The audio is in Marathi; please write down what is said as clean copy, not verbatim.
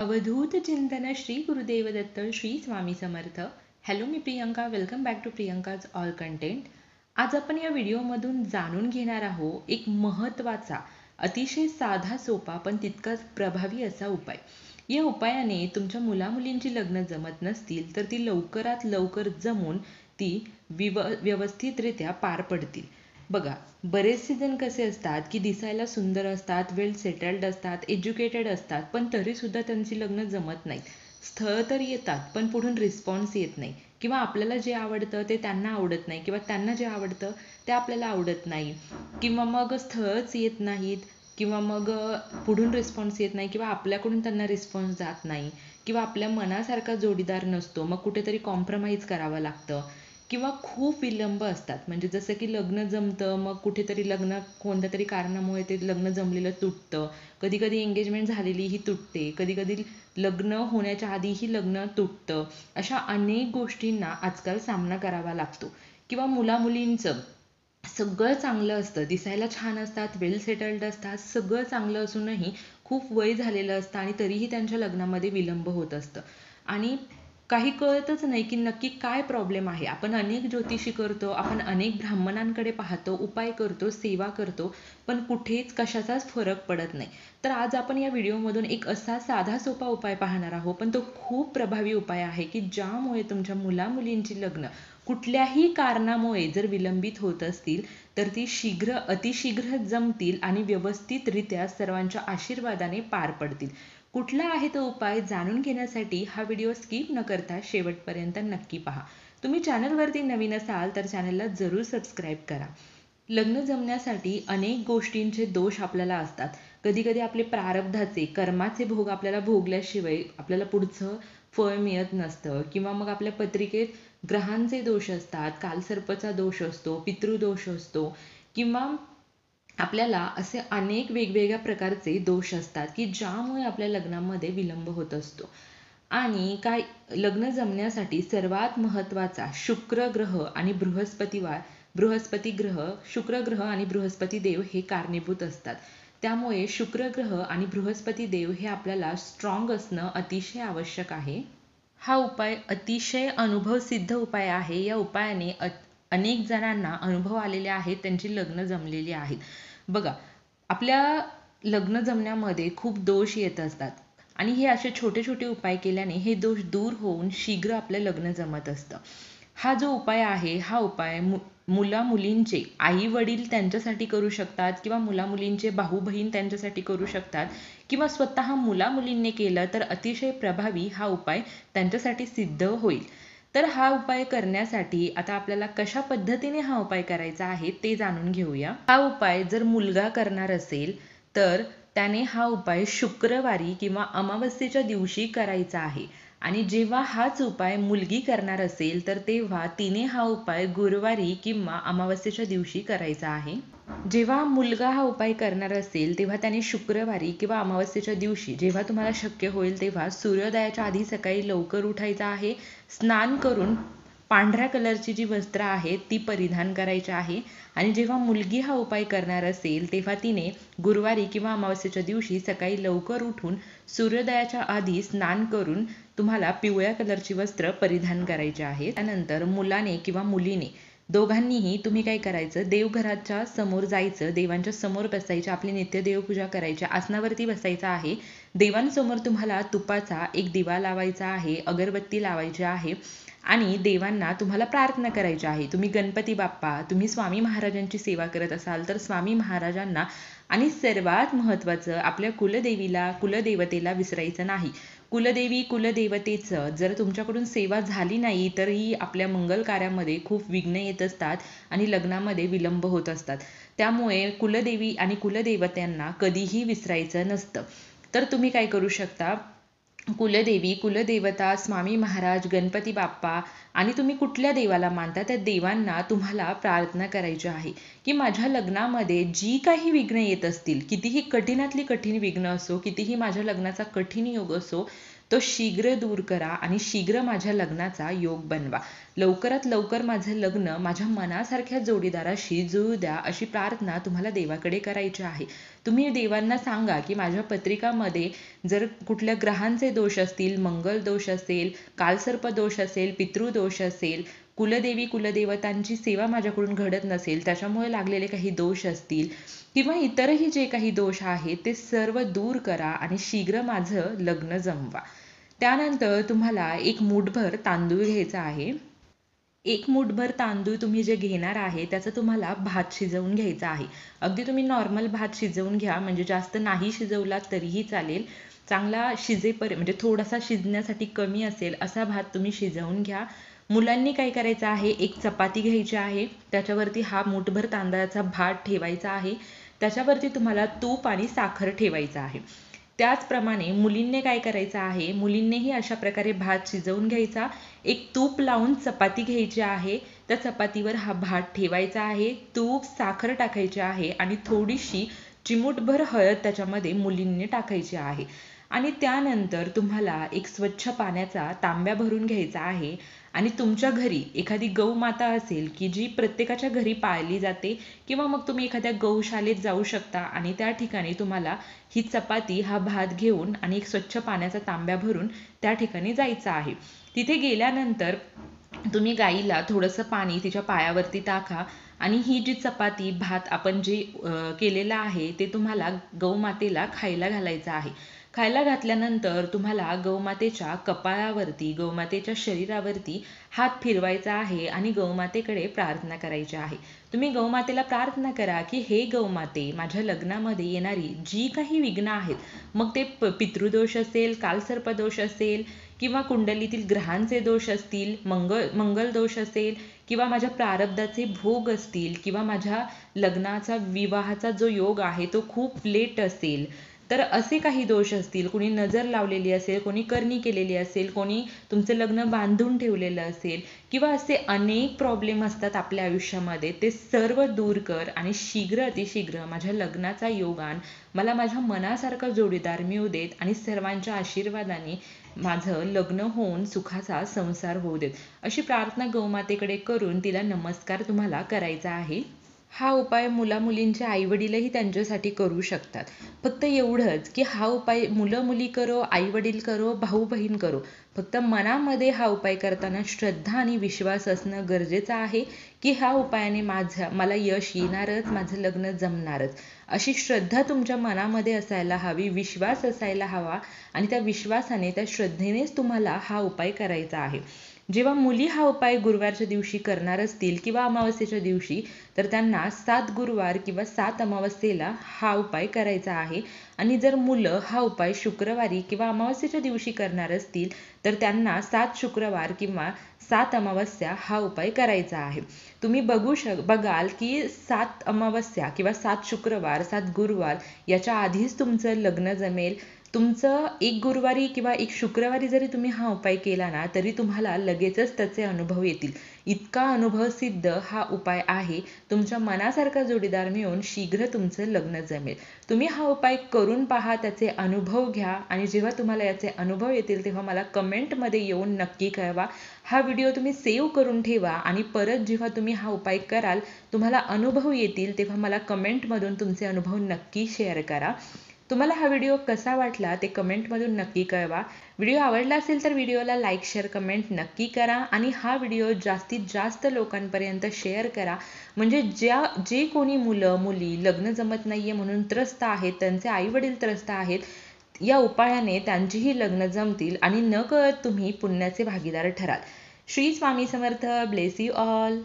अवधूत चिंतन श्री गुरुदेव दत्त श्री स्वामी समर्थ. हॅलो, मी Priyanka. Welcome back to Priyanka's all content. आज आपण या व्हिडिओमधून जाणून घेणार आहोत एक महत्त्वाचा, अतिशय साधा सोपा पण तितकाच प्रभावी असा उपाय. या उपायाने तुमच्या मुलामुलींची लग्न जमत नसतील तर ती लवकरात लवकर जमून ती व्यवस्थितरित्या पार पडतील. बघा, बरेचसे जण कसे असतात की दिसायला सुंदर असतात, वेल सेटल्ड असतात, एज्युकेटेड असतात, पण तरीसुद्धा त्यांची लग्न जमत नाहीत. स्थळ तर येतात पण पुढून रिस्पॉन्स येत नाही, किंवा आपल्याला जे आवडतं ते त्यांना आवडत नाही, किंवा त्यांना जे आवडतं ते आपल्याला आवडत नाही, किंवा मग स्थळच येत नाहीत, किंवा मग पुढून रिस्पॉन्स येत नाही, किंवा आपल्याकडून त्यांना रिस्पॉन्स जात नाही, किंवा आपल्या मनासारखा जोडीदार नसतो, मग कुठेतरी कॉम्प्रोमाइज करावं लागतं, किंवा खूप विलंब असतात. म्हणजे जसं की लग्न जमतं, मग कुठेतरी लग्न कोणत्या तरी कारणामुळे ते लग्न जमलेलं तुटतं. कधी कधी एंगेजमेंट झालेलीही तुटते, कधी कधी लग्न होण्याच्या आधीही लग्न तुटतं. अशा अनेक गोष्टींना आजकाल सामना करावा लागतो. किंवा मुलामुलींचं सगळं चांगलं असतं, दिसायला छान असतात, वेल सेटल्ड असतात, सगळं चांगलं असूनही खूप वय झालेलं असतं आणि तरीही त्यांच्या लग्नामध्ये विलंब होत असतं. आणि काही कळतच नाही की नक्की काय प्रॉब्लेम आहे. आपण अनेक ज्योतिषी करतो, आपण अनेक ब्राह्मणांकडे पाहतो, उपाय करतो, सेवा करतो, पण कुठेच कशाचाच फरक पडत नाही. तर आज आपण या व्हिडिओमधून एक असा साधा सोपा उपाय पाहणार आहोत, पण तो खूप प्रभावी उपाय आहे की ज्यामुळे तुमच्या मुलामुलींची लग्न कुठल्याही कारणामुळे जर विलंबित होत असतील तर ती अतिशीघ्र जमतील आणि व्यवस्थितरित्या सर्वांच्या आशीर्वादाने पार पडतील. कुठला आहे तो उपाय जाणून घेण्यासाठी हा व्हिडिओ स्किप न करता शेवटपर्यंत नक्की पहा. तुम्ही चॅनलवरती नवीन असाल तर चॅनलला जरूर सबस्क्राईब करा. लग्न जमण्यासाठी अनेक गोष्टींचे दोष आपल्याला असतात. कधी कधी आपले प्रारब्धाचे, कर्माचे भोग आपल्याला भोगल्याशिवाय आपल्याला पुढचं फळ मिळत नसतं, किंवा मग आपल्या पत्रिकेत ग्रहांचे दोष असतात, कालसर्पचा दोष असतो, पितृदोष असतो, किंवा आपल्याला असे अनेक वेगवेगळ्या प्रकारचे दोष असतात की ज्यामुळे आपल्या लग्नामध्ये विलंब होत असतो. आणि काय, लग्न जमण्यासाठी सर्वात महत्त्वाचा शुक्र ग्रह आणि बृहस्पती ग्रह, शुक्र ग्रह आणि बृहस्पती देव हे कारणीभूत असतात. त्यामुळे शुक्र ग्रह आणि बृहस्पती देव हे आपल्याला स्ट्रॉंग असणं अतिशय आवश्यक आहे. हा उपाय अतिशय अनुभव सिद्ध उपाय आहे. या उपायाने अनेक जणांना अनुभव आलेले आहेत, त्यांची लग्न जमलेली आहेत. बघा, आपल्या लग्न जमण्यामध्ये खूप दोष येत असतात आणि हे असे छोटे छोटे उपाय केल्याने हे दोष दूर होऊन शीघ्र आपलं लग्न जमत असतं. हा जो उपाय आहे, हा उपाय मुला मुलींचे आई वडील त्यांच्यासाठी करू शकतात, किंवा मुला मुलींचे भाऊ बहीण त्यांच्यासाठी करू शकतात, किंवा स्वतः मुला मुलींनी केलं तर अतिशय प्रभावी हा उपाय त्यांच्यासाठी सिद्ध होईल. तर हा उपाय करण्यासाठी आता आपल्याला कशा पद्धतीने हा उपाय करायचा आहे ते जाणून घेऊया. हा उपाय जर मुलगा करणार असेल तर त्याने हा उपाय शुक्रवारी किंवा अमावस्येच्या दिवशी करायचा आहे. आणि जेव्हा हाच उपाय मुलगी करणार असेल तर तेव्हा तिने हा उपाय गुरुवारी किंवा अमावस्येच्या दिवशी करायचा आहे. जेव्हा मुलगा हा उपाय करणार असेल तेव्हा त्याने शुक्रवारी किंवा अमावस्येच्या दिवशी, जेव्हा तुम्हाला शक्य होईल तेव्हा, सूर्योदयाच्या आधी सकाळी लवकर उठायचं आहे. स्नान करून पांढऱ्या कलरची जी वस्त्र आहेत ती परिधान करायची आहे. आणि जेव्हा मुलगी हा उपाय करणार असेल तेव्हा तिने गुरुवारी किंवा अमावस्येच्या दिवशी सकाळी लवकर उठून सूर्योदयाच्या आधी स्नान करून तुम्हाला पिवळ्या कलरची वस्त्र परिधान करायची आहे. त्यानंतर मुलाने किंवा मुलीने दोघांनीही तुम्ही काय करायचं, देवघराच्या समोर जायचं, देवांच्या समोर बसायचं, आपली नित्य देवपूजा करायची, आसनावरती बसायचं आहे. देवांसमोर तुम्हाला तुपाचा एक दिवा लावायचा आहे, अगरबत्ती लावायची आहे आणि देवांना तुम्हाला प्रार्थना करायची आहे. तुम्ही गणपती बाप्पा, तुम्ही स्वामी महाराजांची सेवा करत असाल तर स्वामी महाराजांना, आणि सर्वात महत्त्वाचं आपल्या कुलदेवतेला विसरायचं नाही. कुलदेवी कुलदेवतेचं जर तुमच्याकडून सेवा झाली नाही तरीही आपल्या मंगल कार्यामध्ये खूप विघ्न येत असतात आणि लग्नामध्ये विलंब होत असतात. त्यामुळे कुलदेवी आणि कुलदेवत्यांना कधीही विसरायचं नसतं. तर तुम्ही काय करू शकता, कुलदेवी, कुलदेवता, स्वामी महाराज, गणपती बाप्पा आणि तुम्ही कुठल्या देवाला मानता त्या देवांना तुम्हाला प्रार्थना करायची आहे की माझ्या लग्नामध्ये जी काही विघ्न येत असतील, कितीही कठीणातली कठीण विघ्न असो, कितीही माझ्या लग्नाचा कठीण योग असो, तो शीघ्र दूर करा आणि शीघ्र माझ्या लग्नाचा योग बनवा. लवकरात लवकर माझं लग्न माझ्या मनासारख्या जोडीदाराशी जुळू द्या, अशी प्रार्थना तुम्हाला देवाकडे करायची आहे. तुम्ही देवांना सांगा की माझ्या पत्रिकामध्ये जर कुठल्या ग्रहांचे दोष असतील, मंगल दोष असेल, कालसर्प दोष असेल, पितृदोष असेल, कुलदेवी कुलदेवतांची सेवा माझ्याकडून घडत नसेल, त्याच्यामुळे लागलेले काही दोष असतील किंवा इतरही जे काही दोष आहेत ते सर्व दूर करा आणि शीघ्र माझं लग्न जमवा. त्यानंतर तुम्हाला एक मूठभर तांदूळ घ्यायचा आहे. एक मूठभर तांदूळ तुम्ही जे घेणार आहे त्याचा तुम्हाला भात शिजवून घ्यायचा आहे. अगदी तुम्ही नॉर्मल भात शिजवून घ्या, म्हणजे जास्त नाही शिजवला तरीही चालेल. चांगला शिजेपर्यंत म्हणजे थोडासा शिजण्यासाठी कमी असेल असा भात तुम्ही शिजवून घ्या. मुलांनी काय करायचं आहे, एक चपाती घ्यायची आहे, त्याच्यावरती हा मूठभर तांदळाचा भात ठेवायचा आहे. त्याच्यावरती तुम्हाला तूप आणि साखर ठेवायचं आहे. त्याचप्रमाणे मुलींनी काय करायचं आहे, मुलींनीही अशा प्रकारे भात शिजवून घ्यायचा. एक तूप लावून चपाती घ्यायची आहे, त्या चपातीवर हा भात ठेवायचा आहे. तूप साखर टाकायची आहे आणि थोडीशी चिमूटभर हळद त्याच्यामध्ये मुलींनी टाकायची आहे. आणि त्यानंतर तुम्हाला एक स्वच्छ पाण्याचा तांब्या भरून घ्यायचा आहे आणि तुमच्या घरी एखादी गौमाता असेल की जी प्रत्येकाच्या घरी पाळली जाते, किंवा मग तुम्ही एखाद्या गौशाळेत जाऊ शकता आणि त्या ठिकाणी तुम्हाला ही चपाती हा भात घेऊन आणि एक स्वच्छ पाण्याचा तांब्या भरून त्या ठिकाणी जायचं आहे. तिथे गेल्यानंतर तुम्ही गाईला थोडंसं पाणी तिच्या पायावरती टाका आणि ही जी चपाती भात आपण जे केलेलं आहे ते तुम्हाला गौमातेला खायला घालायचं आहे. खायला घातल्यानंतर तुम्हाला गौमातेच्या कपाळावरती, गौमातेच्या शरीरावरती हात फिरवायचा आहे आणि गौमातेकडे प्रार्थना करायची आहे. तुम्ही गौमातेला प्रार्थना करा की हे गौमाते, माझ्या लग्नामध्ये येणारी जी काही विघ्न आहेत, मग ते पितृदोष असेल, कालसर्पदोष असेल किंवा कुंडलीतील ग्रहांचे दोष असतील, मंगल दोष असेल किंवा माझ्या प्रारब्धाचे भोग असतील किंवा माझ्या लग्नाचा विवाहाचा जो योग आहे तो खूप लेट असेल, तर असे काही दोष असतील, कोणी नजर लावलेली असेल, कोणी करणी केलेली असेल, कोणी तुमचं लग्न बांधून ठेवलेलं असेल किंवा असे अनेक प्रॉब्लेम असतात आपल्या आयुष्यामध्ये, ते सर्व दूर कर आणि शीघ्र अतिशीघ्र माझ्या लग्नाचा योग आण. मला माझ्या मनासारखा जोडीदार मिळू देत आणि सर्वांच्या आशीर्वादाने माझं लग्न होऊन सुखाचा संसार होऊ देत, अशी प्रार्थना गौमातेकडे करून तिला नमस्कार तुम्हाला करायचा आहे. हा उपाय मुला-मुलींचे आई-वडीलही त्यांच्यासाठी करू शकतात. फक्त एवढंच की हा उपाय मुलं-मुली करो, आई-वडील करो, भाऊ-बहीण करो, फक्त मनामध्ये हा उपाय करताना श्रद्धा आणि विश्वास असणं गरजेचं आहे की ह्या उपायाने मला यश येणारच, माझं लग्न जमणारच, अशी श्रद्धा तुमच्या मनामध्ये असायला हवी, विश्वास असायला हवा आणि त्या विश्वासाने, त्या श्रद्धेनेच तुम्हाला हा उपाय करायचा आहे. जेव्हा मुली हा उपाय गुरुवारच्या दिवशी करणार असतील किंवा अमावस्येच्या दिवशी, तर त्यांना 7 गुरुवार किंवा 7 अमावस्येला हा उपाय करायचा आहे. आणि जर मुलं हा उपाय शुक्रवारी किंवा अमावस्येच्या दिवशी करणार असतील तर त्यांना 7 शुक्रवार किंवा 7 अमावस्या हा उपाय करायचा आहे. तुम्ही बघाल की 7 अमावस्या किंवा 7 शुक्रवार 7 गुरुवार याच्या आधीच तुमचं लग्न जमेल. तुमचं एक गुरुवारी किंवा एक शुक्रवारी जरी तुम्ही हा उपाय केला ना, तरी तुम्हाला लगेचच त्याचे अनुभव येतील. इतका अनुभव सिद्ध हा उपाय आहे. तुमच्या मनासारखा जोडीदार मिळून शीघ्र तुमचं लग्न जमेल. तुम्ही हा उपाय करून पहा, त्याचे अनुभव घ्या आणि जेव्हा तुम्हाला याचे अनुभव येतील तेव्हा मला कमेंटमध्ये येऊन नक्की कळवा. हा व्हिडिओ तुम्ही सेव्ह करून ठेवा आणि परत जेव्हा तुम्ही हा उपाय कराल, तुम्हाला अनुभव येतील तेव्हा मला कमेंटमधून तुमचे अनुभव नक्की शेअर करा. तुम्हाला हा व्हिडिओ कसा वाटला ते कमेंटमधून नक्की कळवा. व्हिडिओ आवडला असेल तर व्हिडिओला लाईक, शेअर, कमेंट नक्की करा आणि हा व्हिडिओ जास्तीत जास्त लोकांपर्यंत शेअर करा. म्हणजे जे कोणी मुलं मुली लग्न जमत नाहीये म्हणून त्रस्त आहेत, त्यांचे आई वडील त्रस्त आहेत, या उपायाने त्यांचीही लग्न जमतील आणि नकळत तुम्ही पुण्याचे भागीदार ठराल. Shri Swami Samarth. Bless you all.